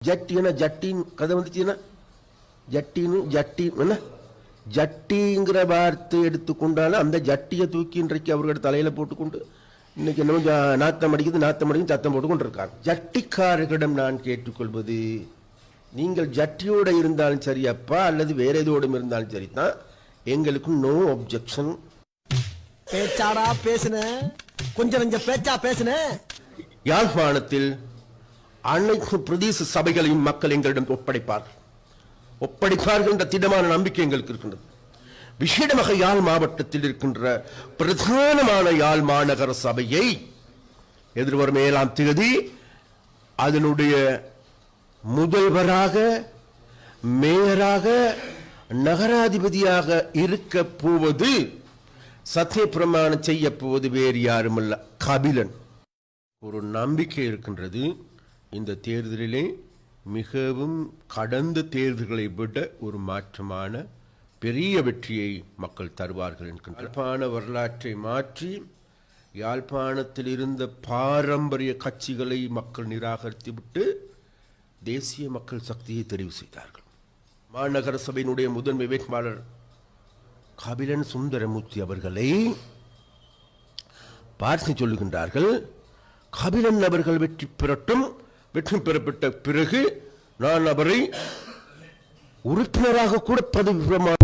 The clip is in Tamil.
ஜட்டின்னா ஜட்டின் கதை வந்துச்சுன்னா ஜட்டின்னு ஜட்டி என்ன ஜட்டிங்கிற வார்த்தை எடுத்துக்கொண்டாலும் அந்த ஜட்டியை தூக்கி இன்றைக்கு அவர்கள் தலையில போட்டுக்கொண்டு இன்னைக்கு என்ன நாத்தம் அடிக்குது சத்தம் போட்டுக்கொண்டு இருக்காங்க. ஜட்டிக்காரர்களிடம் நான் கேட்டுக்கொள்வது, நீங்கள் ஜட்டியோட இருந்தாலும் சரியப்பா அல்லது வேற எதோடும் இருந்தாலும் சரிதான், எங்களுக்கு நோ ஒப்ஜெக்ஷன். பேச்சாடா பேசுன, கொஞ்சம் கொஞ்சம் பேச்சா பேசுன. யாழ்ப்பாணத்தில் அனைத்து பிரதேச சபைகளையும் மக்கள் எங்களிடம் ஒப்படைப்பார்கள் என்ற திடமான நம்பிக்கை எங்களுக்கு இருக்கின்றது. விசேடமாக யாழ் மாவட்டத்தில் இருக்கின்ற பிரதானமான யாழ் மாநகர சபையை எதிர்வரும் 7ஆம் தேதி அதனுடைய முதல்வராக, மேயராக, நகராதிபதியாக இருக்க போவது, சத்திய பிரமாணம் செய்ய போவது வேறு யாருமல்ல, கபிலன். ஒரு நம்பிக்கை இருக்கின்றது, இந்த தேர்தலிலே மிகவும் கடந்த தேர்தல்களை விட ஒரு மாற்றமான பெரிய வெற்றியை மக்கள் தருவார்கள் என்கின்ற யாழ்ப்பாண வரலாற்றை மாற்றி யாழ்ப்பாணத்தில் இருந்த பாரம்பரிய கட்சிகளை மக்கள் நிராகரித்துவிட்டு தேசிய மக்கள் சக்தியை தெரிவு செய்தார்கள். மாநகர சபையினுடைய முதன்மை வேட்பாளர் கபிலன் சுந்தரமூர்த்தி அவர்களை பார்த்து சொல்லுகின்றார்கள், கபிலன் அவர்கள் வெற்றி பெறப்பட்ட பிறகு நான் அவரை உறுப்பினராக கூட பதவி பிரமாணம்